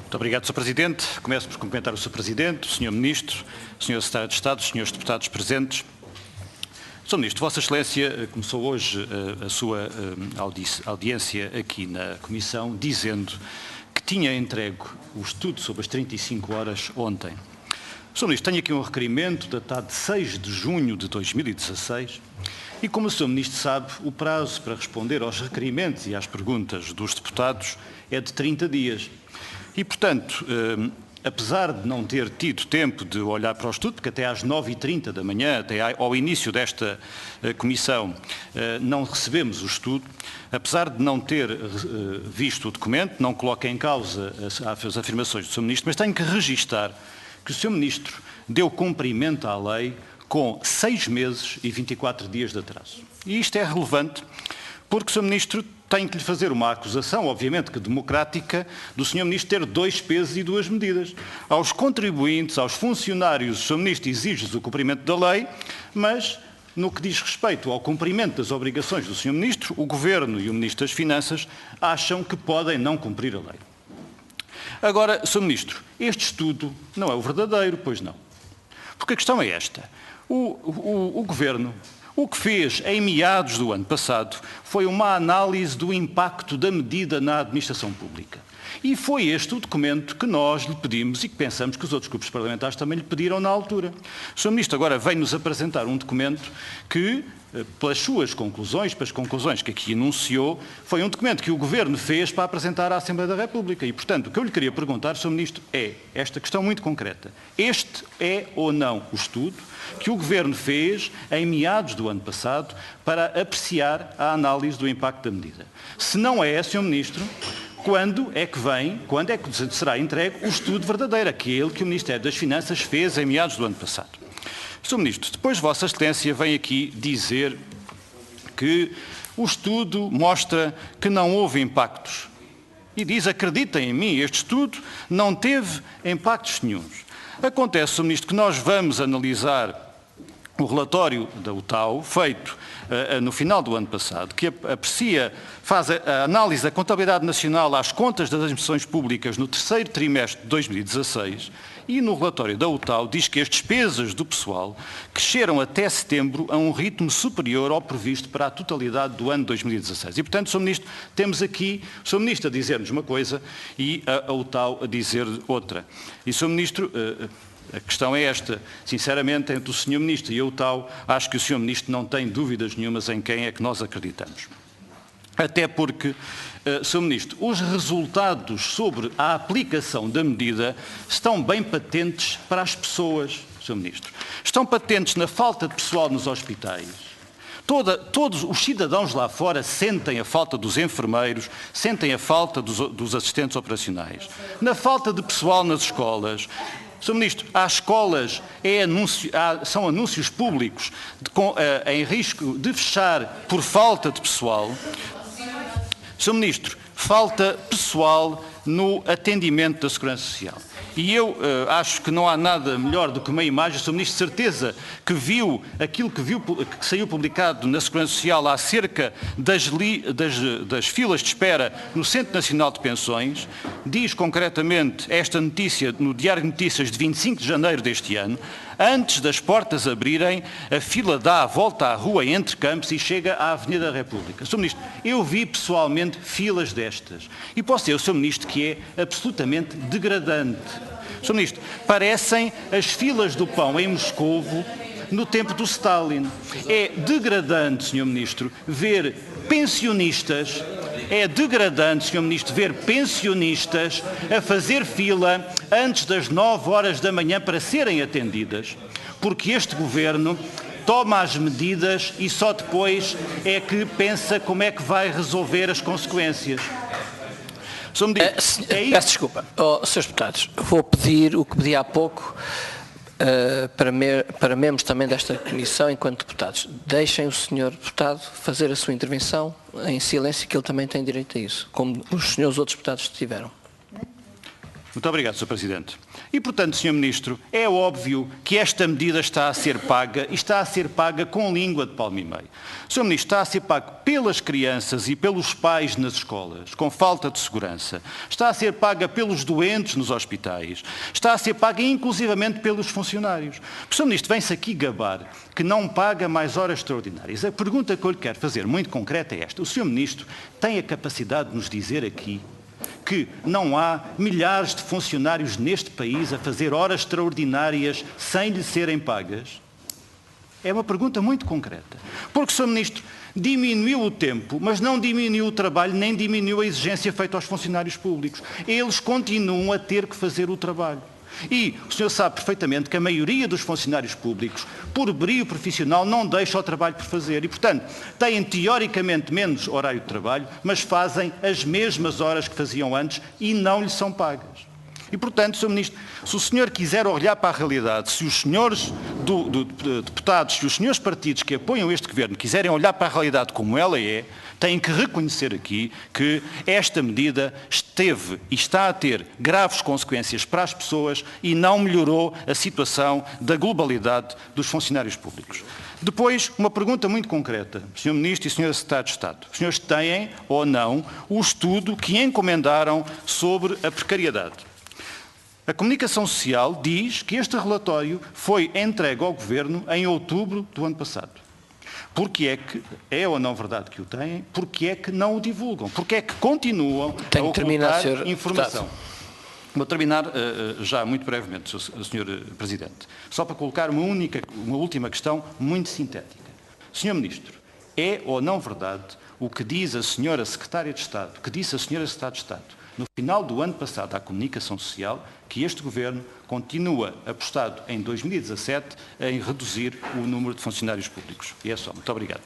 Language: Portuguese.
Muito obrigado, Sr. Presidente. Começo por cumprimentar o Sr. Presidente, o Sr. Ministro, o Sr. Secretário de Estado, os Srs. Deputados presentes. Sr. Ministro, Vossa Excelência começou hoje a sua audiência aqui na Comissão dizendo que tinha entregue o estudo sobre as 35 horas ontem. Sr. Ministro, tenho aqui um requerimento datado de 6 de junho de 2016 e, como o Sr. Ministro sabe, o prazo para responder aos requerimentos e às perguntas dos deputados é de 30 dias. E, portanto, apesar de não ter tido tempo de olhar para o estudo, porque até às 9h30 da manhã, até ao início desta comissão, não recebemos o estudo, apesar de não ter visto o documento, não coloca em causa as afirmações do Sr. Ministro, mas tenho que registar que o Sr. Ministro deu cumprimento à lei com 6 meses e 24 dias de atraso. E isto é relevante porque o Sr. Ministro tem que lhe fazer uma acusação, obviamente que democrática, do Sr. Ministro ter 2 pesos e 2 medidas. Aos contribuintes, aos funcionários, o Sr. Ministro exige-lhes o cumprimento da lei, mas no que diz respeito ao cumprimento das obrigações do Sr. Ministro, o Governo e o Ministro das Finanças acham que podem não cumprir a lei. Agora, Sr. Ministro, este estudo não é o verdadeiro, pois não. Porque a questão é esta. O Governo, o que fez em meados do ano passado, foi uma análise do impacto da medida na administração pública. E foi este o documento que nós lhe pedimos e que pensamos que os outros grupos parlamentares também lhe pediram na altura. O Sr. Ministro agora vem-nos apresentar um documento que, pelas suas conclusões, pelas conclusões que aqui enunciou, foi um documento que o Governo fez para apresentar à Assembleia da República. E, portanto, o que eu lhe queria perguntar, Sr. Ministro, é esta questão muito concreta. Este é ou não o estudo que o Governo fez em meados do ano passado para apreciar a análise do impacto da medida? Se não é, Sr. Ministro, quando é que será entregue o estudo verdadeiro, aquele que o Ministério das Finanças fez em meados do ano passado? Sr. Ministro, depois Vossa Excelência vem aqui dizer que o estudo mostra que não houve impactos. E diz, acreditem em mim, este estudo não teve impactos nenhuns. Acontece, Sr. Ministro, que nós vamos analisar o relatório da UTAU, feito no final do ano passado, que faz a análise da contabilidade nacional às contas das administrações públicas no terceiro trimestre de 2016, e no relatório da UTAU diz que as despesas do pessoal cresceram até setembro a um ritmo superior ao previsto para a totalidade do ano 2016. E, portanto, Sr. Ministro, temos aqui o Sr. Ministro a dizer-nos uma coisa e a UTAU a dizer outra. E, Sr. Ministro, a questão é esta, sinceramente, entre o Sr. Ministro e a UTAU, acho que o Sr. Ministro não tem dúvidas nenhumas em quem é que nós acreditamos. Até porque, Sr. Ministro, os resultados sobre a aplicação da medida estão bem patentes para as pessoas, Sr. Ministro. Estão patentes na falta de pessoal nos hospitais. Todos os cidadãos lá fora sentem a falta dos enfermeiros, sentem a falta dos assistentes operacionais, na falta de pessoal nas escolas. Sr. Ministro, às escolas são anúncios públicos em risco de fechar por falta de pessoal. Sr. Ministro, falta pessoal no atendimento da Segurança Social. E eu acho que não há nada melhor do que uma imagem, Sr. Ministro, de certeza que viu aquilo que saiu publicado na Segurança Social acerca das filas de espera no Centro Nacional de Pensões. Diz concretamente esta notícia no Diário de Notícias de 25 de janeiro deste ano. Antes das portas abrirem, a fila dá a volta à rua entre campos e chega à Avenida da República. Sr. Ministro, eu vi pessoalmente filas destas. E posso dizer ao Sr. Ministro que é absolutamente degradante. Sr. Ministro, parecem as filas do pão em Moscovo no tempo do Stalin. É degradante, Sr. Ministro, ver pensionistas, ver pensionistas a fazer fila antes das 9 horas da manhã para serem atendidas, porque este Governo toma as medidas e só depois é que pensa como é que vai resolver as consequências. Peço desculpa, Srs. Deputados, vou pedir o que pedi há pouco para membros também desta comissão, enquanto deputados. Deixem o Sr. Deputado fazer a sua intervenção em silêncio, que ele também tem direito a isso, como os senhores outros deputados tiveram. Muito obrigado, Sr. Presidente. E, portanto, Sr. Ministro, é óbvio que esta medida está a ser paga e está a ser paga com língua de palmo e meio. Sr. Ministro, está a ser pago pelas crianças e pelos pais nas escolas, com falta de segurança. Está a ser paga pelos doentes nos hospitais. Está a ser paga inclusivamente pelos funcionários. O Sr. Ministro vem-se aqui gabar que não paga mais horas extraordinárias. A pergunta que eu lhe quero fazer, muito concreta, é esta. O Sr. Ministro tem a capacidade de nos dizer aqui que não há milhares de funcionários neste país a fazer horas extraordinárias sem lhe serem pagas? É uma pergunta muito concreta. Porque o Sr. Ministro diminuiu o tempo, mas não diminuiu o trabalho, nem diminuiu a exigência feita aos funcionários públicos. Eles continuam a ter que fazer o trabalho. E o senhor sabe perfeitamente que a maioria dos funcionários públicos, por brio profissional, não deixa o trabalho por fazer. E, portanto, têm teoricamente menos horário de trabalho, mas fazem as mesmas horas que faziam antes e não lhes são pagas. E, portanto, Sr. Ministro, se o senhor quiser olhar para a realidade, se os senhores deputados, se os senhores partidos que apoiam este governo quiserem olhar para a realidade como ela é, têm que reconhecer aqui que esta medida esteve e está a ter graves consequências para as pessoas e não melhorou a situação da globalidade dos funcionários públicos. Depois, uma pergunta muito concreta, Sr. Ministro e Sr. Secretário de Estado. Os senhores têm ou não o estudo que encomendaram sobre a precariedade? A Comunicação Social diz que este relatório foi entregue ao Governo em outubro do ano passado. Porque é que, é ou não verdade que o têm, porque é que não o divulgam? Porque é que continuam a ocultar informação? Vou terminar já muito brevemente, Sr. Presidente. Só para colocar uma última questão muito sintética. Sr. Ministro, é ou não verdade o que diz a Sra. Secretária de Estado, que disse a Sra. Secretária de Estado, no final do ano passado à Comunicação Social, que este Governo continua apostado em 2017 em reduzir o número de funcionários públicos? E é só. Muito obrigado.